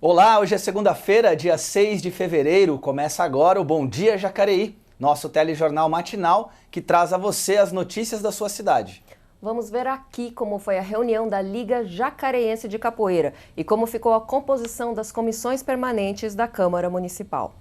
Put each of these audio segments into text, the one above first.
Olá, hoje é segunda-feira, dia 6 de fevereiro. Começa agora o Bom Dia Jacareí, nosso telejornal matinal que traz a você as notícias da sua cidade. Vamos ver aqui como foi a reunião da Liga Jacareense de Capoeira e como ficou a composição das comissões permanentes da Câmara Municipal.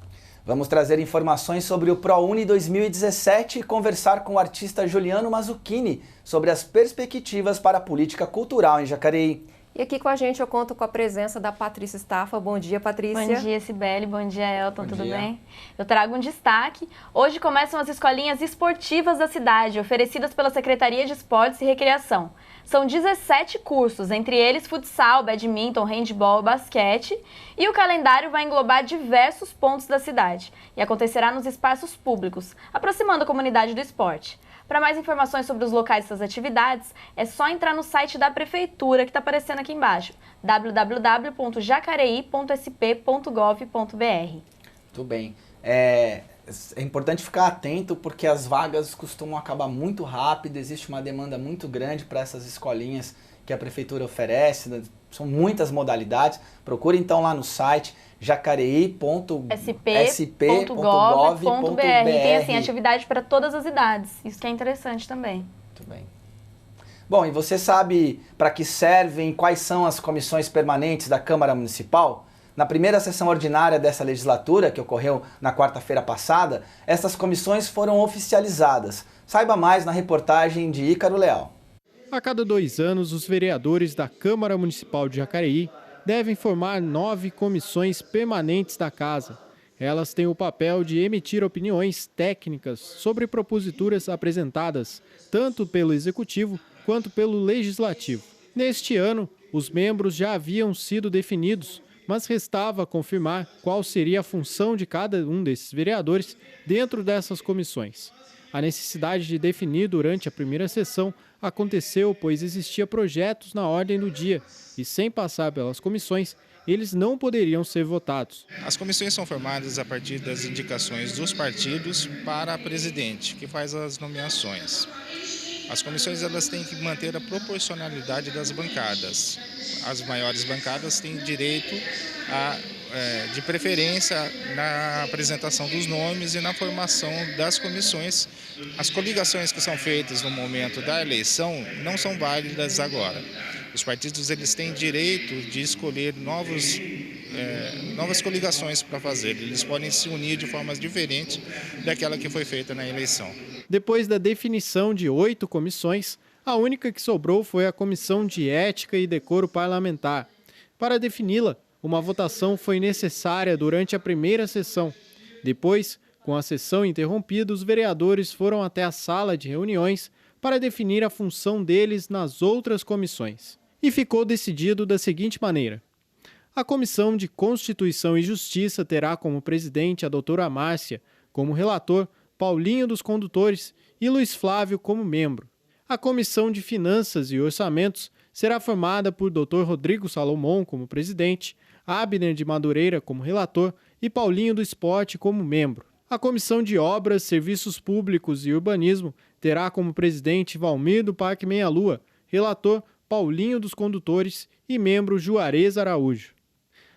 Vamos trazer informações sobre o ProUni 2017 e conversar com o artista Juliano Mazzucchini sobre as perspectivas para a política cultural em Jacareí. E aqui com a gente eu conto com a presença da Patrícia Staffa. Bom dia, Patrícia. Bom dia, Cibele. Bom dia, Elton. Tudo bem? Eu trago um destaque. Hoje começam as escolinhas esportivas da cidade, oferecidas pela Secretaria de Esportes e Recreação. São 17 cursos, entre eles futsal, badminton, handebol e basquete. E o calendário vai englobar diversos pontos da cidade e acontecerá nos espaços públicos, aproximando a comunidade do esporte. Para mais informações sobre os locais dessas atividades, é só entrar no site da Prefeitura que está aparecendo aqui embaixo, www.jacareí.sp.gov.br. Muito bem. É importante ficar atento porque as vagas costumam acabar muito rápido, existe uma demanda muito grande para essas escolinhas que a Prefeitura oferece, são muitas modalidades. Procure então lá no site jacareí.sp.gov.br. Tem assim, atividade para todas as idades, isso que é interessante também. Muito bem. Bom, e você sabe para que servem, quais são as comissões permanentes da Câmara Municipal? Na primeira sessão ordinária dessa legislatura, que ocorreu na quarta-feira passada, essas comissões foram oficializadas. Saiba mais na reportagem de Ícaro Leal. A cada 2 anos, os vereadores da Câmara Municipal de Jacareí devem formar 9 comissões permanentes da Casa. Elas têm o papel de emitir opiniões técnicas sobre proposituras apresentadas, tanto pelo Executivo quanto pelo Legislativo. Neste ano, os membros já haviam sido definidos, mas restava confirmar qual seria a função de cada um desses vereadores dentro dessas comissões. A necessidade de definir durante a primeira sessão aconteceu pois existia projetos na ordem do dia e, sem passar pelas comissões, eles não poderiam ser votados. As comissões são formadas a partir das indicações dos partidos para a presidente, que faz as nomeações. As comissões elas têm que manter a proporcionalidade das bancadas. As maiores bancadas têm direito de preferência na apresentação dos nomes e na formação das comissões. As coligações que são feitas no momento da eleição não são válidas agora. Os partidos eles têm direito de escolher novas coligações para fazer. Eles podem se unir de formas diferentes daquela que foi feita na eleição. Depois da definição de 8 comissões, a única que sobrou foi a Comissão de Ética e Decoro Parlamentar. Para defini-la, uma votação foi necessária durante a primeira sessão. Depois, com a sessão interrompida, os vereadores foram até a sala de reuniões para definir a função deles nas outras comissões. E ficou decidido da seguinte maneira. A Comissão de Constituição e Justiça terá como presidente a doutora Márcia, como relator Paulinho dos Condutores e Luiz Flávio como membro. A Comissão de Finanças e Orçamentos será formada por Dr. Rodrigo Salomão como presidente, Abner de Madureira como relator e Paulinho do Esporte como membro. A Comissão de Obras, Serviços Públicos e Urbanismo terá como presidente Valmir do Parque Meia Lua, relator Paulinho dos Condutores e membro Juarez Araújo.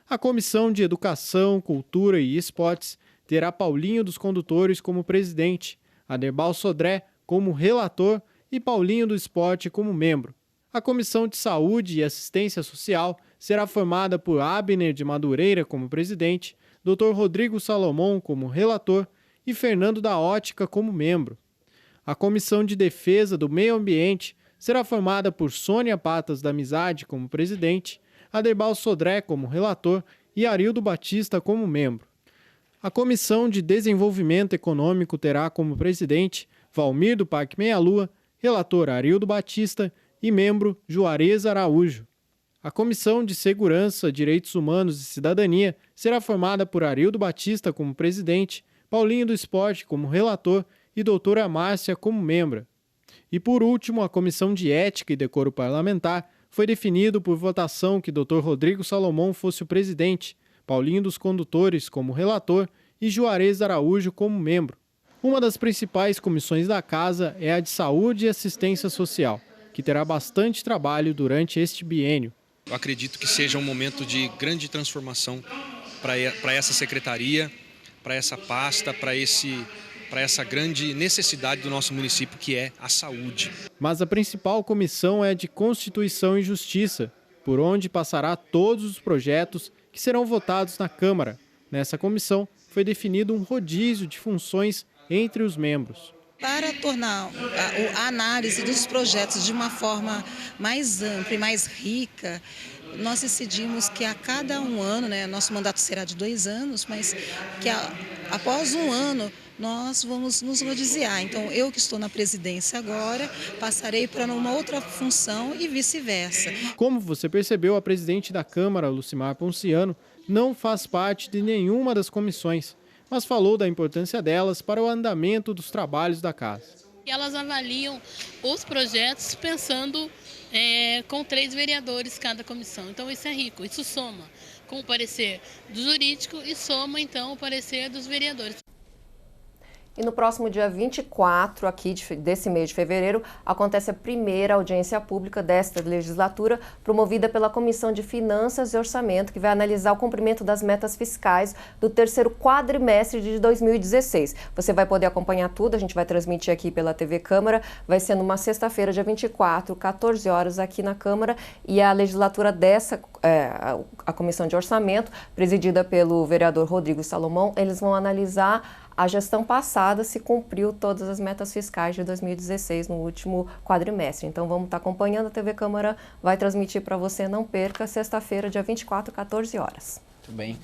A Comissão de Educação, Cultura e Esportes terá Paulinho dos Condutores como presidente, Aderbal Sodré como relator e Paulinho do Esporte como membro. A Comissão de Saúde e Assistência Social será formada por Abner de Madureira como presidente, Dr. Rodrigo Salomão como relator e Fernando da Ótica como membro. A Comissão de Defesa do Meio Ambiente será formada por Sônia Patas da Amizade como presidente, Aderbal Sodré como relator e Arildo Batista como membro. A Comissão de Desenvolvimento Econômico terá como presidente Valmir do Parque Meia Lua, relator Arildo Batista e membro Juarez Araújo. A Comissão de Segurança, Direitos Humanos e Cidadania será formada por Arildo Batista como presidente, Paulinho do Esporte como relator e doutora Márcia como membro. E por último, a Comissão de Ética e Decoro Parlamentar foi definido por votação que Dr. Rodrigo Salomão fosse o presidente, Paulinho dos Condutores como relator e Juarez Araújo como membro. Uma das principais comissões da Casa é a de Saúde e Assistência Social, que terá bastante trabalho durante este biênio. Eu acredito que seja um momento de grande transformação para essa secretaria, para essa pasta, para essa grande necessidade do nosso município, que é a saúde. Mas a principal comissão é de Constituição e Justiça, por onde passará todos os projetos que serão votados na Câmara. Nessa comissão foi definido um rodízio de funções entre os membros. Para tornar a análise dos projetos de uma forma mais ampla e mais rica, nós decidimos que a cada um ano, nosso mandato será de 2 anos, mas que após um ano nós vamos nos rodiziar. Então, eu que estou na presidência agora, passarei para uma outra função e vice-versa. Como você percebeu, a presidente da Câmara, Lucimar Ponciano, não faz parte de nenhuma das comissões, mas falou da importância delas para o andamento dos trabalhos da casa. Elas avaliam os projetos pensando com 3 vereadores cada comissão. Então isso é rico, isso soma com o parecer do jurídico e soma então o parecer dos vereadores. E no próximo dia 24, aqui desse mês de fevereiro, acontece a primeira audiência pública desta legislatura, promovida pela Comissão de Finanças e Orçamento, que vai analisar o cumprimento das metas fiscais do terceiro quadrimestre de 2016. Você vai poder acompanhar tudo, a gente vai transmitir aqui pela TV Câmara, vai ser numa sexta-feira, dia 24, 14 horas aqui na Câmara, e a legislatura a Comissão de Orçamento, presidida pelo vereador Rodrigo Salomão, eles vão analisar a gestão passada se cumpriu todas as metas fiscais de 2016 no último quadrimestre. Então vamos estar acompanhando, a TV Câmara vai transmitir para você, não perca, sexta-feira, dia 24, 14 horas. Muito bem.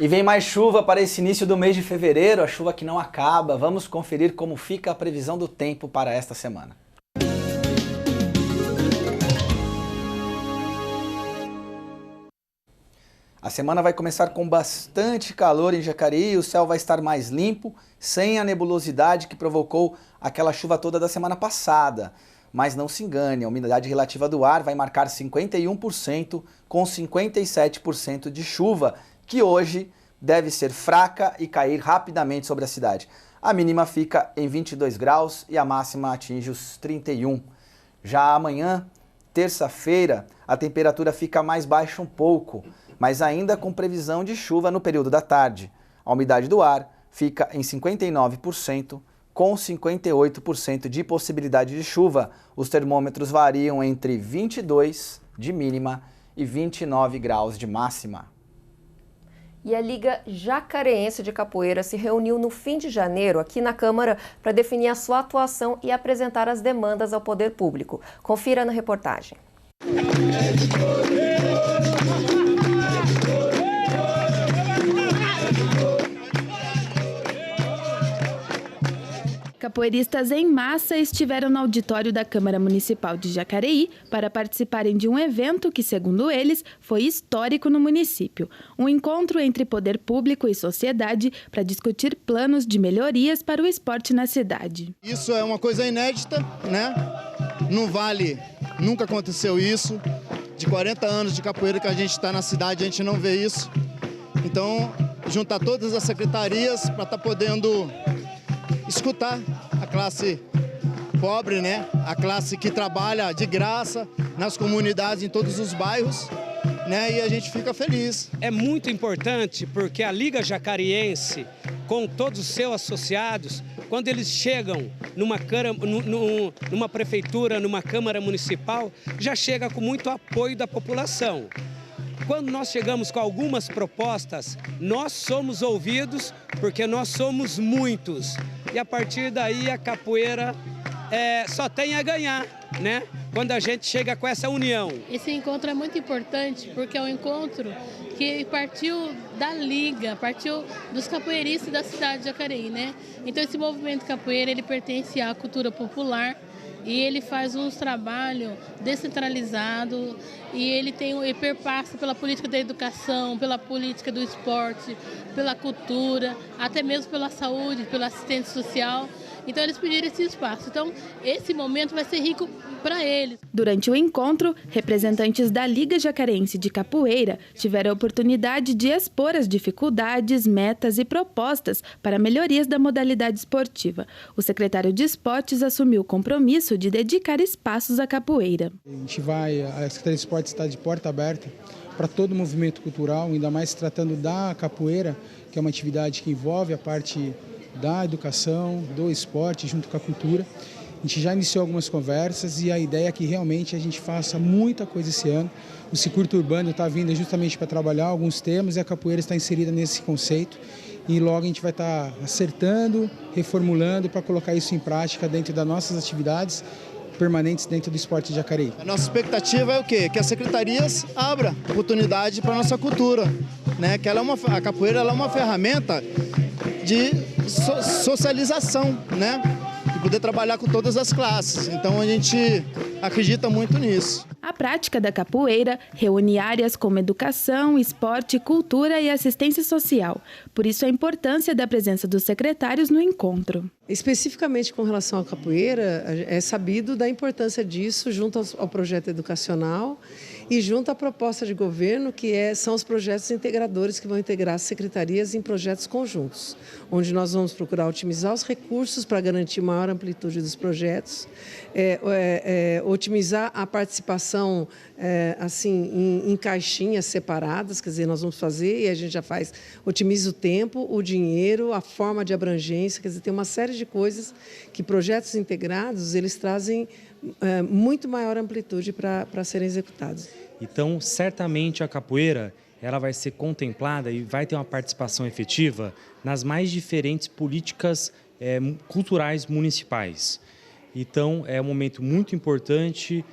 E vem mais chuva para esse início do mês de fevereiro, a chuva que não acaba. Vamos conferir como fica a previsão do tempo para esta semana. A semana vai começar com bastante calor em Jacareí, o céu vai estar mais limpo, sem a nebulosidade que provocou aquela chuva toda da semana passada. Mas não se engane, a umidade relativa do ar vai marcar 51% com 57% de chuva, que hoje deve ser fraca e cair rapidamente sobre a cidade. A mínima fica em 22 graus e a máxima atinge os 31. Já amanhã, terça-feira, a temperatura fica mais baixa um pouco, mas ainda com previsão de chuva no período da tarde. A umidade do ar fica em 59%, com 58% de possibilidade de chuva. Os termômetros variam entre 22 de mínima e 29 graus de máxima. E a Liga Jacareense de Capoeira se reuniu no fim de janeiro aqui na Câmara para definir a sua atuação e apresentar as demandas ao poder público. Confira na reportagem. Capoeiristas em massa estiveram no auditório da Câmara Municipal de Jacareí para participarem de um evento que, segundo eles, foi histórico no município. Um encontro entre poder público e sociedade para discutir planos de melhorias para o esporte na cidade. Isso é uma coisa inédita, né? No Vale nunca aconteceu isso. De 40 anos de capoeira que a gente está na cidade, a gente não vê isso. Então, juntar todas as secretarias para estar podendo escutar a classe pobre, né? A classe que trabalha de graça nas comunidades, em todos os bairros, né? E a gente fica feliz. É muito importante porque a Liga Jacariense, com todos os seus associados, quando eles chegam numa prefeitura, numa Câmara Municipal, já chega com muito apoio da população. Quando nós chegamos com algumas propostas, nós somos ouvidos porque nós somos muitos. E a partir daí a capoeira só tem a ganhar, né? Quando a gente chega com essa união. Esse encontro é muito importante porque é um encontro que partiu da Liga, partiu dos capoeiristas da cidade de Jacareí, né? Então esse movimento capoeira, ele pertence à cultura popular. E ele faz um trabalho descentralizado e ele perpassa pela política da educação, pela política do esporte, pela cultura, até mesmo pela saúde, pela assistência social. Então eles pediram esse espaço. Então esse momento vai ser rico para eles. Durante o encontro, representantes da Liga Jacareense de Capoeira tiveram a oportunidade de expor as dificuldades, metas e propostas para melhorias da modalidade esportiva. O secretário de Esportes assumiu o compromisso de dedicar espaços à capoeira. A Secretaria de Esportes está de porta aberta para todo o movimento cultural, ainda mais tratando da capoeira, que é uma atividade que envolve a parte da educação, do esporte, junto com a cultura. A gente já iniciou algumas conversas e a ideia é que realmente a gente faça muita coisa esse ano. O Circuito Urbano está vindo justamente para trabalhar alguns temas e a capoeira está inserida nesse conceito. E logo a gente vai estar acertando, reformulando para colocar isso em prática dentro das nossas atividades permanentes dentro do esporte de Jacareí. A nossa expectativa é o quê? Que as secretarias abram oportunidade para a nossa cultura, né? Que a capoeira ela é uma ferramenta de socialização, né? De poder trabalhar com todas as classes. Então a gente acredita muito nisso. A prática da capoeira reúne áreas como educação, esporte, cultura e assistência social. Por isso a importância da presença dos secretários no encontro. Especificamente com relação à capoeira, é sabido da importância disso junto ao projeto educacional e junto à proposta de governo, que são os projetos integradores que vão integrar as secretarias em projetos conjuntos, onde nós vamos procurar otimizar os recursos para garantir maior amplitude dos projetos, otimizar a participação em caixinhas separadas, quer dizer, nós vamos fazer e a gente já faz, otimiza o tempo, o dinheiro, a forma de abrangência, quer dizer, tem uma série de coisas que projetos integrados, eles trazem muito maior amplitude para serem executados. Então, certamente a capoeira ela vai ser contemplada e vai ter uma participação efetiva nas mais diferentes políticas culturais municipais. Então, é um momento muito importante,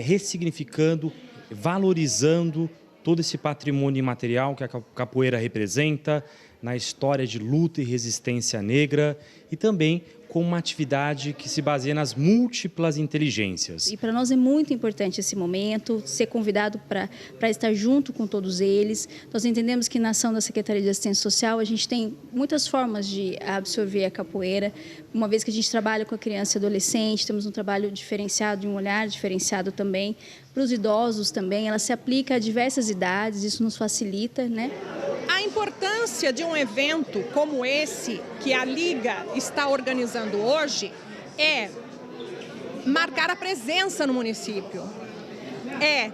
ressignificando, valorizando todo esse patrimônio imaterial que a capoeira representa na história de luta e resistência negra e também como uma atividade que se baseia nas múltiplas inteligências. E para nós é muito importante esse momento, ser convidado para estar junto com todos eles. Nós entendemos que na ação da Secretaria de Assistência Social a gente tem muitas formas de absorver a capoeira, uma vez que a gente trabalha com a criança e adolescente, temos um trabalho diferenciado, um olhar diferenciado também. Para os idosos também, ela se aplica a diversas idades, isso nos facilita, né? A importância de um evento como esse, que a Liga está organizando hoje, é marcar a presença no município, é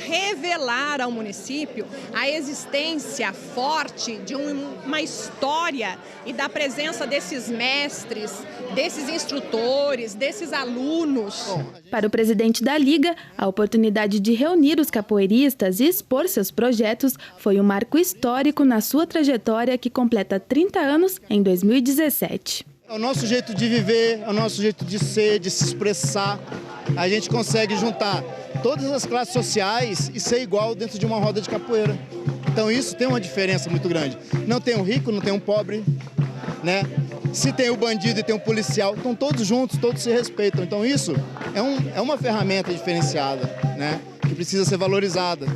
revelar ao município a existência forte de uma história e da presença desses mestres, desses instrutores, desses alunos. Para o presidente da Liga, a oportunidade de reunir os capoeiristas e expor seus projetos foi um marco histórico na sua trajetória que completa 30 anos em 2017. É o nosso jeito de viver, é o nosso jeito de ser, de se expressar. A gente consegue juntar todas as classes sociais e ser igual dentro de uma roda de capoeira. Então isso tem uma diferença muito grande. Não tem um rico, não tem um pobre, né? Se tem o bandido e tem o policial, estão todos juntos, todos se respeitam. Então isso é uma ferramenta diferenciada, né? Que precisa ser valorizada.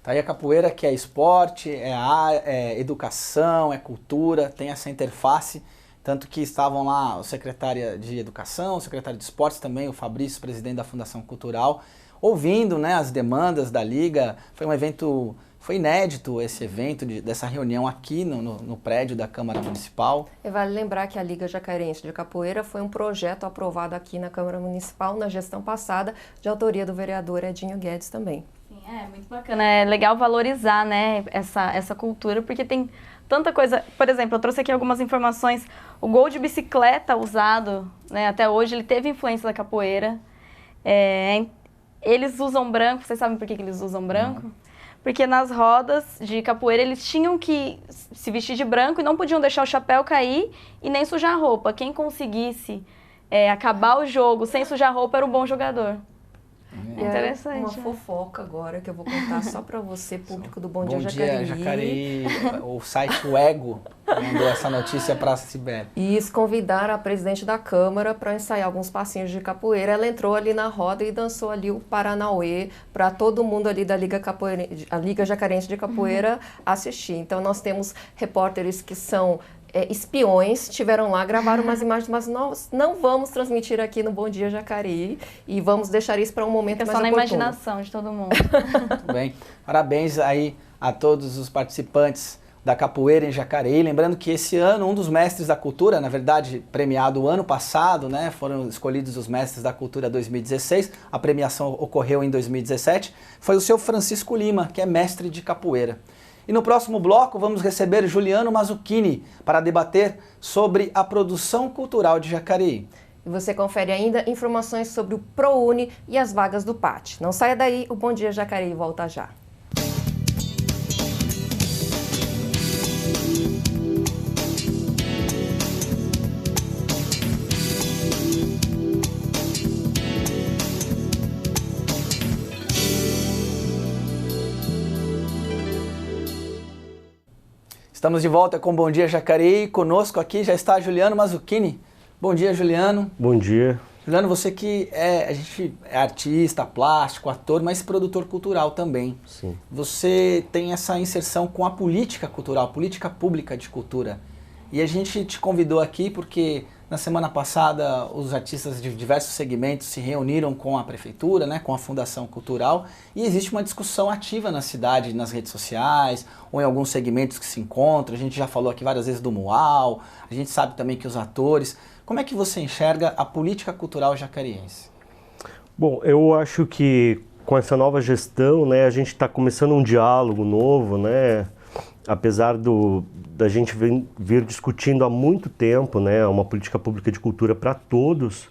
Tá aí a capoeira, que é esporte, é educação, é cultura, tem essa interface. Tanto que estavam lá o secretário de Educação, o secretário de Esportes também, o Fabrício, presidente da Fundação Cultural, ouvindo, né, as demandas da Liga. Foi um evento, foi inédito esse evento, dessa reunião aqui no prédio da Câmara Municipal. E vale lembrar que a Liga Jacarense de Capoeira foi um projeto aprovado aqui na Câmara Municipal na gestão passada, de autoria do vereador Edinho Guedes também. Sim, muito bacana. É legal valorizar, né, essa cultura, porque tem tanta coisa. Por exemplo, eu trouxe aqui algumas informações. O gol de bicicleta usado, né, até hoje, ele teve influência da capoeira. Eles usam branco. Vocês sabem por que eles usam branco? Porque nas rodas de capoeira eles tinham que se vestir de branco e não podiam deixar o chapéu cair e nem sujar a roupa. Quem conseguisse acabar o jogo sem sujar a roupa era um bom jogador. Interessante. Uma fofoca agora que eu vou contar só para você, público do Bom Dia Jacareí. O site O Ego mandou essa notícia para a Cibele. E convidaram a presidente da Câmara para ensaiar alguns passinhos de capoeira. Ela entrou ali na roda e dançou ali o Paranauê para todo mundo ali da Liga Jacarense de Capoeira assistir. Então nós temos repórteres que são espiões estiveram lá, gravaram umas imagens, mas nós não vamos transmitir aqui no Bom Dia Jacareí e vamos deixar isso para um momento mais oportuno. Só na imaginação de todo mundo. Muito bem. Parabéns aí a todos os participantes da capoeira em Jacareí. Lembrando que esse ano, um dos mestres da cultura, na verdade, premiado o ano passado, né? Foram escolhidos os mestres da cultura 2016. A premiação ocorreu em 2017. Foi o seu Francisco Lima, que é mestre de capoeira. E no próximo bloco vamos receber Juliano Mazzucchini para debater sobre a produção cultural de Jacareí. E você confere ainda informações sobre o ProUni e as vagas do PAT. Não saia daí, o Bom Dia Jacareí volta já. Estamos de volta com Bom Dia Jacareí. Conosco aqui já está Juliano Mazzucchini. Bom dia, Juliano. Bom dia. Juliano, você que é artista, plástico, ator, mas produtor cultural também. Sim. Você tem essa inserção com a política cultural, política pública de cultura. E a gente te convidou aqui porque na semana passada os artistas de diversos segmentos se reuniram com a prefeitura, né, com a Fundação Cultural, e existe uma discussão ativa na cidade, nas redes sociais, ou em alguns segmentos que se encontram. A gente já falou aqui várias vezes do MUAL, a gente sabe também que os atores. Como é que você enxerga a política cultural jacariense? Bom, eu acho que com essa nova gestão, né, a gente está começando um diálogo novo, né, apesar da gente vir discutindo há muito tempo, né, uma política pública de cultura para todos,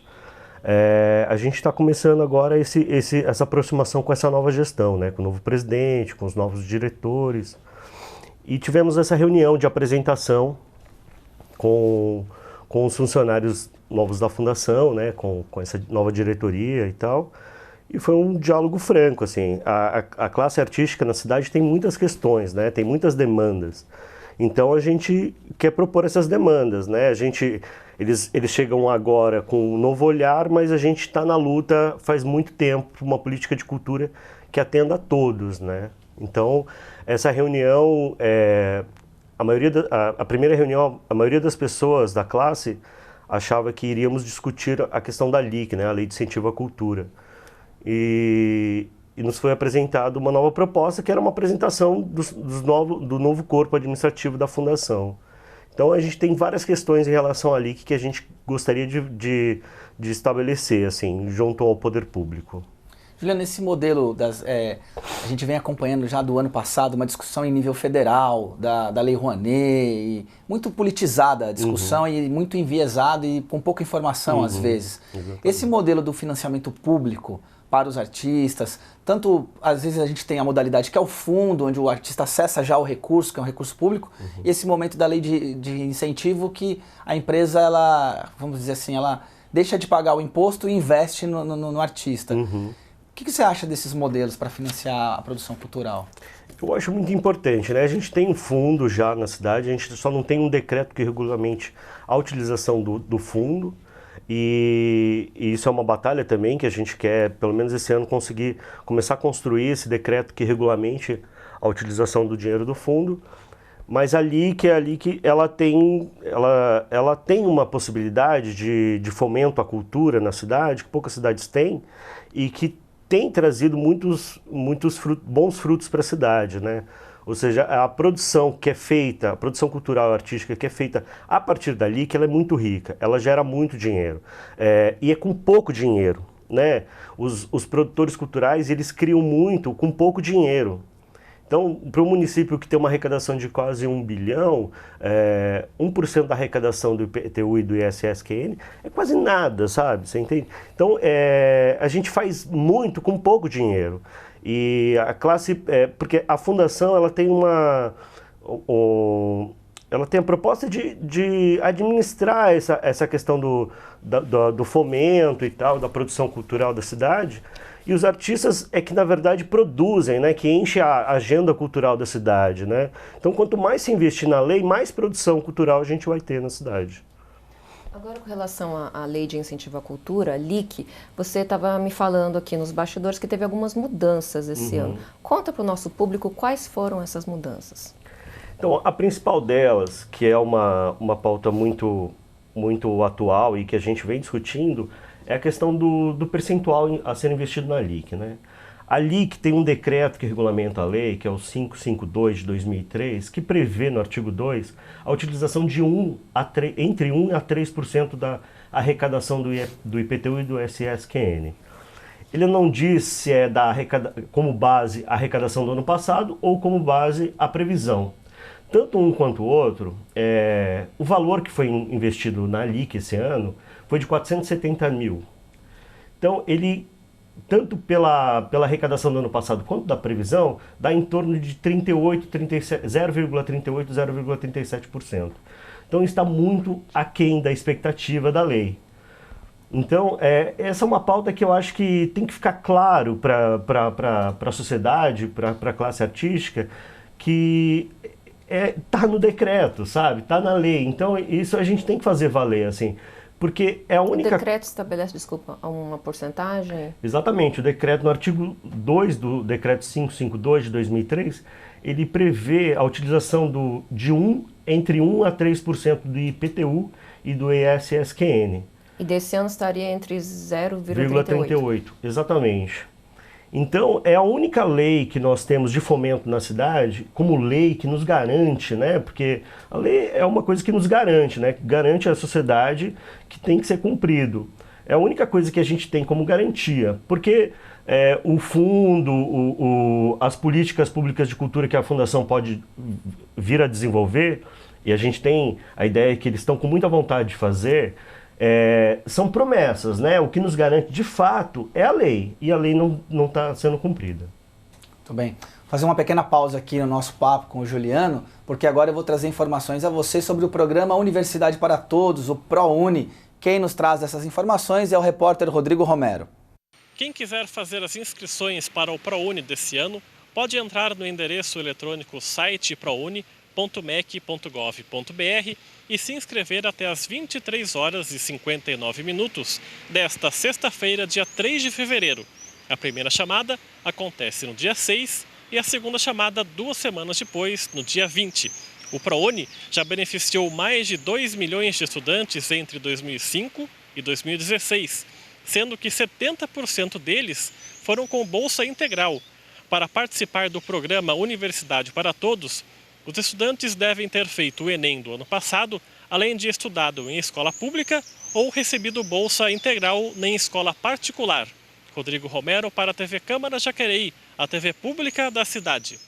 a gente está começando agora essa aproximação com essa nova gestão, né, com o novo presidente, com os novos diretores. E tivemos essa reunião de apresentação com os funcionários novos da Fundação, né, com essa nova diretoria e tal. E foi um diálogo franco, assim. A classe artística na cidade tem muitas questões, né, tem muitas demandas. Então a gente quer propor essas demandas, né? Eles chegam agora com um novo olhar, mas a gente está na luta faz muito tempo por uma política de cultura que atenda a todos, né? Então essa reunião, a primeira reunião, a maioria das pessoas da classe achava que iríamos discutir a questão da LIC, né? A Lei de Incentivo à Cultura. E nos foi apresentada uma nova proposta, que era uma apresentação do novo corpo administrativo da Fundação. Então a gente tem várias questões em relação à LIC que a gente gostaria de estabelecer, assim, junto ao poder público. Juliano, esse modelo, a gente vem acompanhando já do ano passado uma discussão em nível federal, da Lei Rouanet, muito politizada a discussão e muito enviesada e com pouca informação às vezes. Exatamente. Esse modelo do financiamento público para os artistas, tanto às vezes a gente tem a modalidade que é o fundo, onde o artista acessa já o recurso, que é um recurso público, e esse momento da lei de incentivo que a empresa, ela, vamos dizer assim, ela deixa de pagar o imposto e investe no artista. O que você acha desses modelos para financiar a produção cultural? Eu acho muito importante, né? A gente tem um fundo já na cidade, a gente só não tem um decreto que regulamente a utilização do fundo. E isso é uma batalha também que a gente quer, pelo menos esse ano, conseguir começar a construir esse decreto que regulamente a utilização do dinheiro do fundo. Mas a LIC ela tem uma possibilidade de fomento à cultura na cidade, que poucas cidades têm, e que tem trazido muitos bons frutos para a cidade, né? Ou seja, a produção que é feita, a produção cultural e artística que é feita a partir dali, que ela é muito rica, ela gera muito dinheiro. E é com pouco dinheiro, né? Os produtores culturais, eles criam muito com pouco dinheiro. Então, para um município que tem uma arrecadação de quase 1 bilhão, 1% da arrecadação do IPTU e do ISSQN é quase nada, sabe? Você entende? Então, a gente faz muito com pouco dinheiro. E a classe, porque a Fundação, ela tem ela tem a proposta de administrar essa questão do fomento e tal, da produção cultural da cidade, e os artistas é que, na verdade, produzem, né, que enchem a agenda cultural da cidade, né? Então, quanto mais se investir na lei, mais produção cultural a gente vai ter na cidade. Agora, com relação à Lei de Incentivo à Cultura, a LIC, você estava me falando aqui nos bastidores que teve algumas mudanças esse ano. Conta para o nosso público quais foram essas mudanças. Então, a principal delas, que é uma pauta muito atual e que a gente vem discutindo, é a questão do percentual a ser investido na LIC, né? A LIC tem um decreto que regulamenta a lei, que é o 552 de 2003, que prevê no artigo 2 a utilização de entre 1% a 3% da arrecadação do IPTU e do ISS-QN. Ele não diz se é como base a arrecadação do ano passado ou como base a previsão. Tanto um quanto o outro, o valor que foi investido na LIC esse ano foi de 470 mil. Então, ele, tanto pela arrecadação do ano passado quanto da previsão, dá em torno de 0,38%. Então, está muito aquém da expectativa da lei. Então, essa é uma pauta que eu acho que tem que ficar claro para a sociedade, para a classe artística, que está no decreto, sabe? Está na lei. Então, isso a gente tem que fazer valer, assim. Porque é a única... O decreto estabelece, desculpa, uma porcentagem? Exatamente. O decreto, no artigo 2 do decreto 552 de 2003, ele prevê a utilização entre 1% a 3% do IPTU e do ISS-QN. E desse ano estaria entre 0,38%. Exatamente. Então, é a única lei que nós temos de fomento na cidade, como lei que nos garante, né? Porque a lei é uma coisa que nos garante, né? Que garante à sociedade que tem que ser cumprido. É a única coisa que a gente tem como garantia. Porque o fundo, as políticas públicas de cultura que a Fundação pode vir a desenvolver, e a gente tem a ideia que eles estão com muita vontade de fazer, são promessas, né? O que nos garante de fato é a lei, e a lei não está sendo cumprida. Muito bem. Vou fazer uma pequena pausa aqui no nosso papo com o Juliano, porque agora eu vou trazer informações a você sobre o programa Universidade para Todos, o ProUni. Quem nos traz essas informações é o repórter Rodrigo Romero. Quem quiser fazer as inscrições para o ProUni desse ano, pode entrar no endereço eletrônico site prouni.mec.gov.br e se inscrever até às 23 horas e 59 minutos desta sexta-feira, dia 3 de fevereiro. A primeira chamada acontece no dia 6 e a segunda chamada 2 semanas depois, no dia 20. O ProUni já beneficiou mais de 2 milhões de estudantes entre 2005 e 2016, sendo que 70% deles foram com bolsa integral. Para participar do programa Universidade para Todos, os estudantes devem ter feito o Enem do ano passado, além de estudado em escola pública ou recebido bolsa integral em escola particular. Rodrigo Romero para a TV Câmara Jacareí, a TV pública da cidade.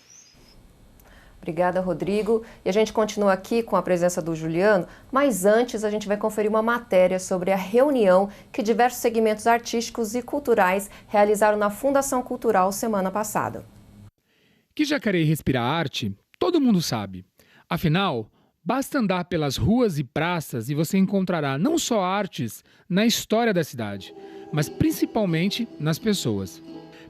Obrigada, Rodrigo. E a gente continua aqui com a presença do Juliano, mas antes a gente vai conferir uma matéria sobre a reunião que diversos segmentos artísticos e culturais realizaram na Fundação Cultural semana passada. Que Jacareí respira arte, todo mundo sabe. Afinal, basta andar pelas ruas e praças e você encontrará não só artes na história da cidade, mas principalmente nas pessoas.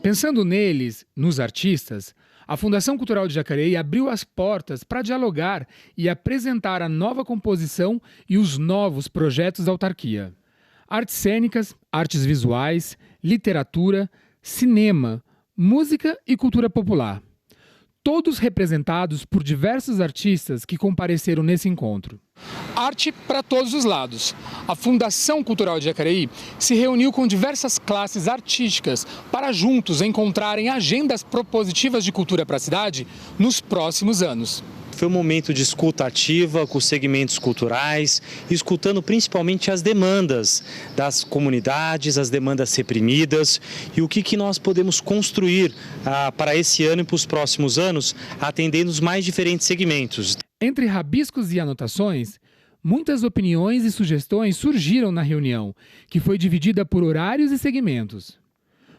Pensando neles, nos artistas, a Fundação Cultural de Jacareí abriu as portas para dialogar e apresentar a nova composição e os novos projetos da autarquia. Artes cênicas, artes visuais, literatura, cinema, música e cultura popular. Todos representados por diversos artistas que compareceram nesse encontro. Arte para todos os lados. A Fundação Cultural de Jacareí se reuniu com diversas classes artísticas para juntos encontrarem agendas propositivas de cultura para a cidade nos próximos anos. Foi um momento de escuta ativa com os segmentos culturais, escutando principalmente as demandas das comunidades, as demandas reprimidas e o que nós podemos construir para esse ano e para os próximos anos, atendendo os mais diferentes segmentos. Entre rabiscos e anotações, muitas opiniões e sugestões surgiram na reunião, que foi dividida por horários e segmentos.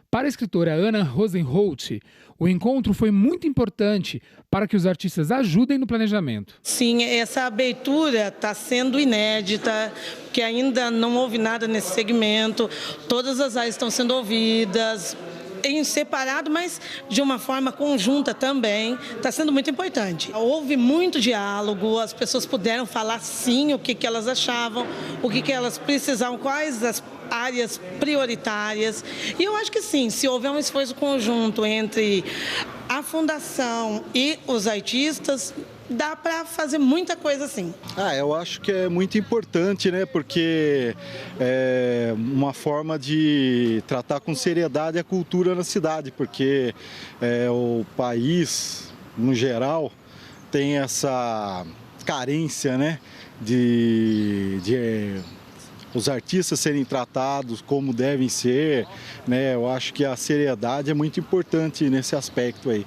Para a escritora Ana Rosenholt, o encontro foi muito importante para que os artistas ajudem no planejamento. Sim, essa abertura está sendo inédita, porque ainda não houve nada nesse segmento, todas as áreas estão sendo ouvidas, em separado, mas de uma forma conjunta também, está sendo muito importante. Houve muito diálogo, as pessoas puderam falar sim o que elas achavam, o que elas precisavam, quais as áreas prioritárias. E eu acho que sim, se houver um esforço conjunto entre a fundação e os artistas, dá para fazer muita coisa assim. Eu acho que é muito importante, né? Porque é uma forma de tratar com seriedade a cultura na cidade, porque o país, no geral, tem essa carência, né? De os artistas serem tratados como devem ser, né? Eu acho que a seriedade é muito importante nesse aspecto aí.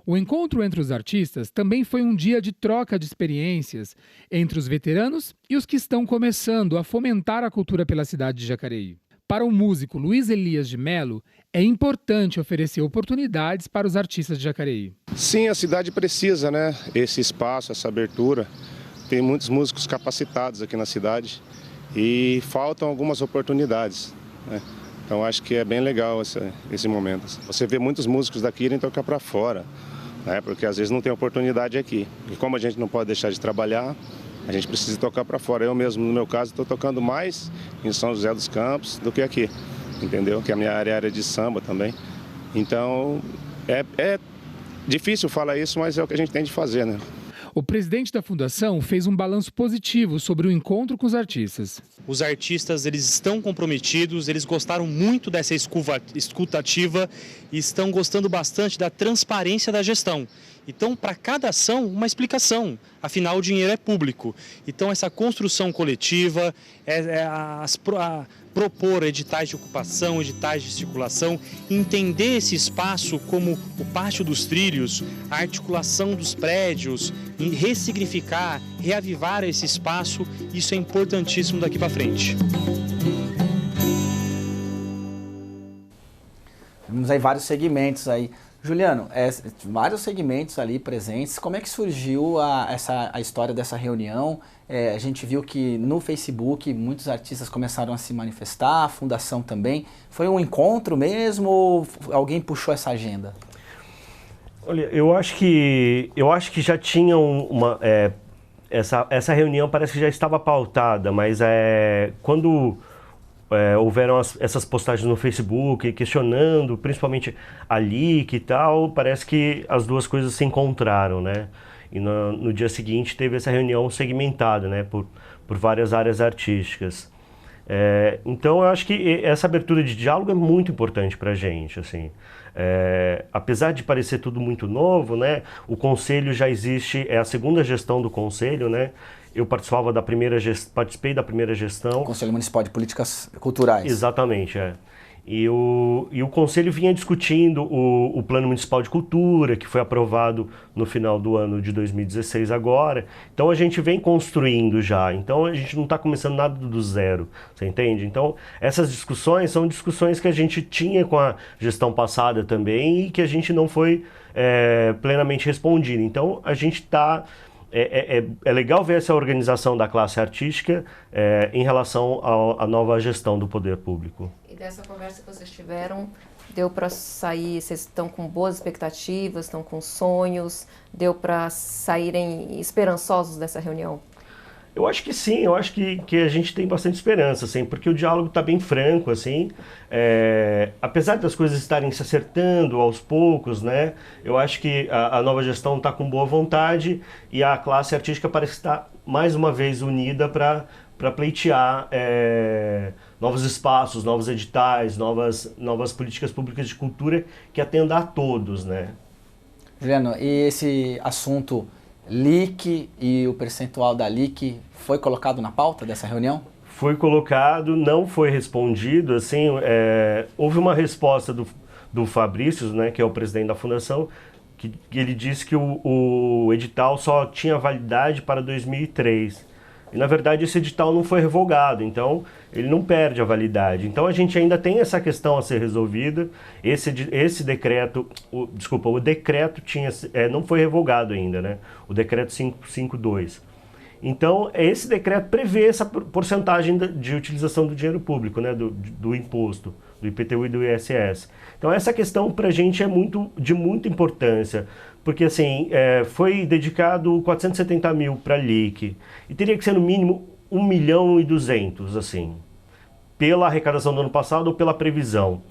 O encontro entre os artistas também foi um dia de troca de experiências entre os veteranos e os que estão começando a fomentar a cultura pela cidade de Jacareí. Para o músico Luiz Elias de Melo, é importante oferecer oportunidades para os artistas de Jacareí. Sim, a cidade precisa, né? Esse espaço, essa abertura. Tem muitos músicos capacitados aqui na cidade e faltam algumas oportunidades, né? Então acho que é bem legal esse momento. Você vê muitos músicos daqui irem tocar para fora, né? Porque às vezes não tem oportunidade aqui. E como a gente não pode deixar de trabalhar, a gente precisa tocar para fora. Eu mesmo, no meu caso, estou tocando mais em São José dos Campos do que aqui, entendeu? Que a minha área de samba também. Então é difícil falar isso, mas é o que a gente tem de fazer, né? O presidente da fundação fez um balanço positivo sobre o encontro com os artistas. Os artistas, eles estão comprometidos, eles gostaram muito dessa escuta ativa e estão gostando bastante da transparência da gestão. Então, para cada ação, uma explicação. Afinal, o dinheiro é público. Então, essa construção coletiva, propor editais de ocupação, editais de circulação, entender esse espaço como o pátio dos trilhos, a articulação dos prédios, e ressignificar, reavivar esse espaço, isso é importantíssimo daqui para frente. Temos aí vários segmentos aí. Juliano, vários segmentos ali presentes. Como é que surgiu a história dessa reunião? A gente viu que no Facebook muitos artistas começaram a se manifestar, a fundação também. Foi um encontro mesmo ou alguém puxou essa agenda? Olha, eu acho que já tinha essa reunião parece que já estava pautada, mas quando houveram essas postagens no Facebook questionando, principalmente a LIC e tal, parece que as duas coisas se encontraram, né? E no dia seguinte teve essa reunião segmentada, né, por várias áreas artísticas. Então eu acho que essa abertura de diálogo é muito importante para a gente, assim. Apesar de parecer tudo muito novo, né, o conselho já existe, é a segunda gestão do conselho, né? Eu participei da primeira gestão. Conselho Municipal de Políticas Culturais. Exatamente, E o Conselho vinha discutindo o Plano Municipal de Cultura, que foi aprovado no final do ano de 2016 agora. Então a gente vem construindo já, então a gente não está começando nada do zero, você entende? Então essas discussões são discussões que a gente tinha com a gestão passada também e que a gente não foi plenamente respondido. Então a gente está... É legal ver essa organização da classe artística em relação à nova gestão do poder público. E dessa conversa que vocês tiveram, deu para sair, vocês estão com boas expectativas, estão com sonhos, deu para saírem esperançosos dessa reunião? Eu acho que sim, eu acho que a gente tem bastante esperança, assim, porque o diálogo está bem franco, assim, apesar das coisas estarem se acertando aos poucos, né, eu acho que a nova gestão está com boa vontade e a classe artística parece estar mais uma vez unida para pleitear novos espaços, novos editais, novas políticas públicas de cultura que atendam a todos, né. Juliano, e esse assunto LIC e o percentual da LIC foi colocado na pauta dessa reunião? Foi colocado, não foi respondido, assim, houve uma resposta do Fabrício, né, que é o presidente da fundação, que ele disse que o edital só tinha validade para 2003. E, na verdade, esse edital não foi revogado, então ele não perde a validade. Então, a gente ainda tem essa questão a ser resolvida. Esse decreto, o decreto não foi revogado ainda, né? O decreto 552. Então, esse decreto prevê essa porcentagem de utilização do dinheiro público, né? Do imposto, do IPTU e do ISS. Então, essa questão para a gente é de muita importância. Porque, assim, foi dedicado 470 mil para a LIC. E teria que ser, no mínimo, 1.200.000, assim. Pela arrecadação do ano passado ou pela previsão.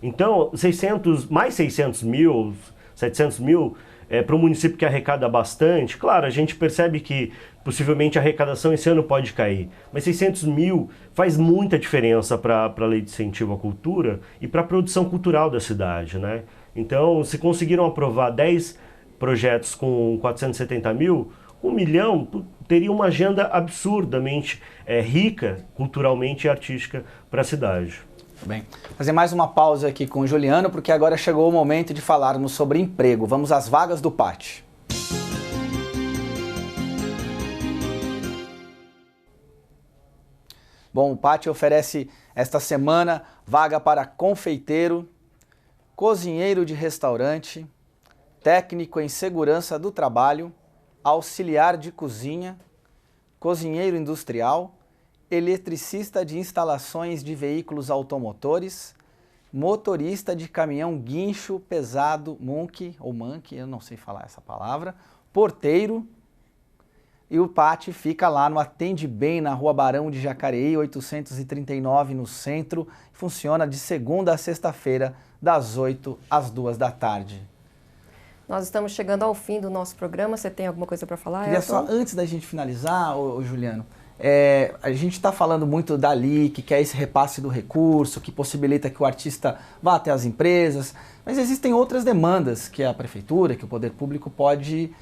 Então, mais 600 mil 700 mil, para um município que arrecada bastante, claro, a gente percebe que possivelmente a arrecadação esse ano pode cair, mas 600 mil faz muita diferença para a lei de incentivo à cultura e para a produção cultural da cidade, né? Então, se conseguiram aprovar 10 projetos com 470 mil, 1 milhão teria uma agenda absurdamente rica, culturalmente e artística para a cidade. Bem, fazer mais uma pausa aqui com o Juliano, porque agora chegou o momento de falarmos sobre emprego. Vamos às vagas do PAT. Bom, o PAT oferece esta semana vaga para confeiteiro, cozinheiro de restaurante, técnico em segurança do trabalho, auxiliar de cozinha, cozinheiro industrial, eletricista de instalações de veículos automotores, motorista de caminhão guincho pesado, Munk, ou Manque, eu não sei falar essa palavra, porteiro. E o PAT fica lá no Atende Bem, na Rua Barão de Jacareí, 839, no centro. Funciona de segunda a sexta-feira, das 8 às 2 da tarde. Nós estamos chegando ao fim do nosso programa. Você tem alguma coisa para falar, Queria Elton? só, antes da gente finalizar, Juliano, a gente está falando muito da LIC, que é esse repasse do recurso, que possibilita que o artista vá até as empresas, mas existem outras demandas que a prefeitura, que o poder público pode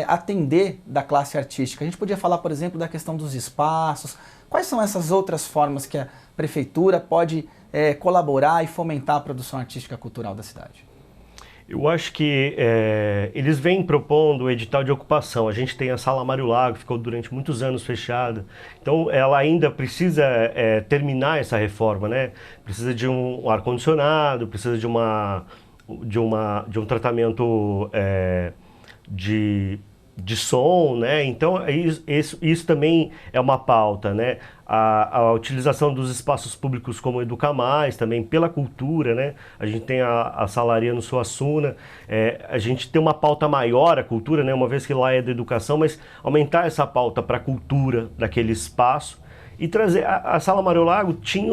atender da classe artística. A gente podia falar, por exemplo, da questão dos espaços. Quais são essas outras formas que a prefeitura pode colaborar e fomentar a produção artística cultural da cidade? Eu acho que eles vêm propondo o edital de ocupação. A gente tem a Sala Mário Lago, ficou durante muitos anos fechada. Então, ela ainda precisa terminar essa reforma, né? Precisa de um ar-condicionado, precisa de um tratamento de som, né? Então, isso também é uma pauta, né? A utilização dos espaços públicos como Educa Mais, também pela cultura, né? A gente tem a Salaria no Suassuna, a gente tem uma pauta maior, a cultura, né? Uma vez que lá é da educação, mas aumentar essa pauta para a cultura daquele espaço e trazer... A Sala Mário Lago tinha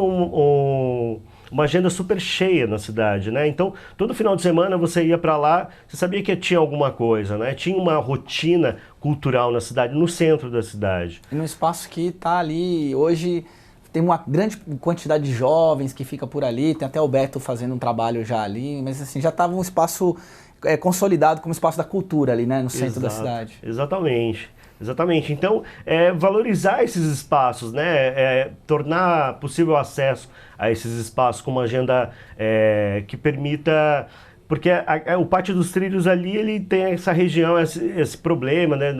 uma agenda super cheia na cidade, né? Então, todo final de semana você ia para lá, você sabia que tinha alguma coisa, né? Tinha uma rotina cultural na cidade, no centro da cidade. E num espaço que está ali, hoje tem uma grande quantidade de jovens que fica por ali, tem até o Beto fazendo um trabalho já ali, mas assim, já estava um espaço consolidado como espaço da cultura ali, né? No centro da cidade. Exatamente. Exatamente. Então, valorizar esses espaços, né? Tornar possível acesso a esses espaços com uma agenda que permita... Porque o Pátio dos Trilhos ali, ele tem essa região, esse problema, né?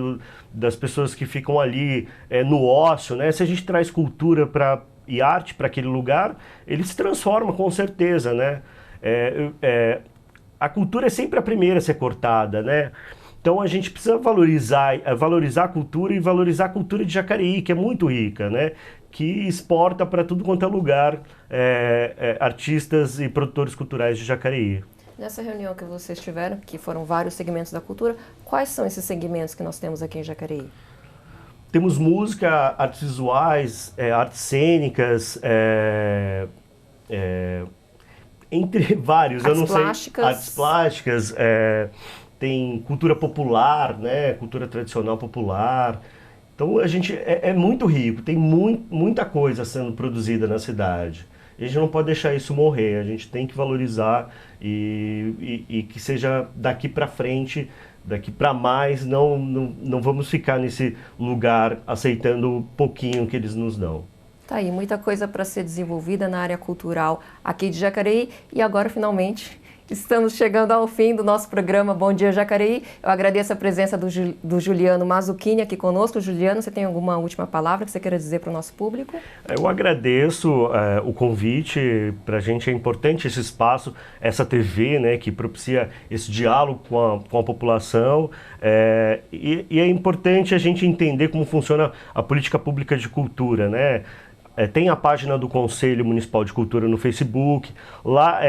Das pessoas que ficam ali no ócio, né? Se a gente traz cultura e arte para aquele lugar, ele se transforma com certeza, né? A cultura é sempre a primeira a ser cortada, né? Então a gente precisa valorizar a cultura e valorizar a cultura de Jacareí, que é muito rica, né? Que exporta para tudo quanto é lugar artistas e produtores culturais de Jacareí. Nessa reunião que vocês tiveram, que foram vários segmentos da cultura, quais são esses segmentos que nós temos aqui em Jacareí? Temos música, artes visuais, artes cênicas, entre vários, eu não sei. Artes plásticas, tem cultura popular, né? Cultura tradicional popular. Então a gente é muito rico, tem muita coisa sendo produzida na cidade. A gente não pode deixar isso morrer, a gente tem que valorizar e que seja daqui para frente, daqui para mais, não vamos ficar nesse lugar aceitando o pouquinho que eles nos dão. Tá aí, muita coisa para ser desenvolvida na área cultural aqui de Jacareí e agora finalmente estamos chegando ao fim do nosso programa Bom Dia Jacareí. Eu agradeço a presença do Juliano Mazzucchini aqui conosco. Juliano, você tem alguma última palavra que você queira dizer para o nosso público? Eu agradeço o convite. Para a gente é importante esse espaço, essa TV, né, que propicia esse diálogo com a população. E é importante a gente entender como funciona a política pública de cultura, né? Tem a página do Conselho Municipal de Cultura no Facebook. Lá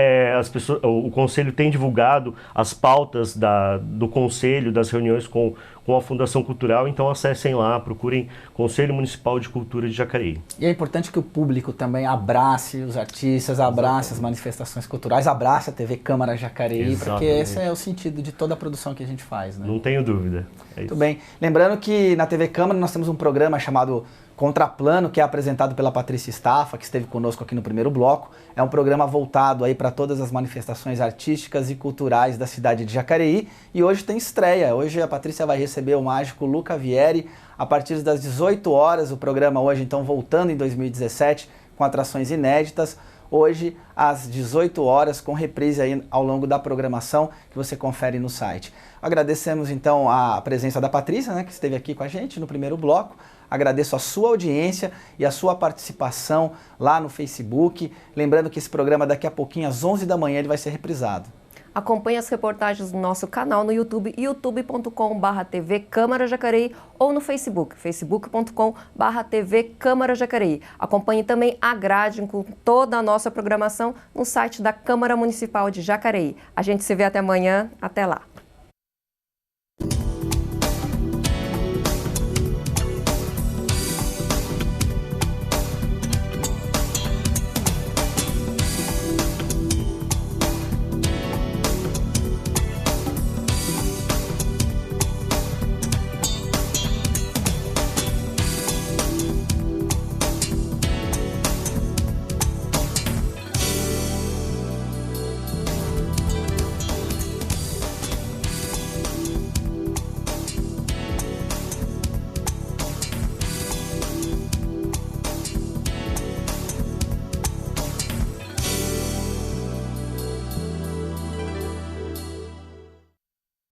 o Conselho tem divulgado as pautas do Conselho, das reuniões com a Fundação Cultural. Então acessem lá, procurem Conselho Municipal de Cultura de Jacareí. E é importante que o público também abrace os artistas, abrace as manifestações culturais, abrace a TV Câmara Jacareí, porque esse é o sentido de toda a produção que a gente faz, né? Não tenho dúvida. Muito bem. Lembrando que na TV Câmara nós temos um programa chamado Contraplano, que é apresentado pela Patrícia Staffa, que esteve conosco aqui no primeiro bloco. É um programa voltado aí para todas as manifestações artísticas e culturais da cidade de Jacareí. E hoje tem estreia. Hoje a Patrícia vai receber o mágico Luca Vieri a partir das 18 horas. O programa hoje, então, voltando em 2017, com atrações inéditas. Hoje, às 18 horas, com reprise aí ao longo da programação que você confere no site. Agradecemos, então, a presença da Patrícia, né, que esteve aqui com a gente no primeiro bloco. Agradeço a sua audiência e a sua participação lá no Facebook. Lembrando que esse programa daqui a pouquinho, às 11 da manhã, ele vai ser reprisado. Acompanhe as reportagens do nosso canal no YouTube, youtube.com/TV Câmara Jacareí, ou no Facebook, facebook.com/TV Câmara Jacareí. Acompanhe também a grade com toda a nossa programação no site da Câmara Municipal de Jacareí. A gente se vê até amanhã. Até lá.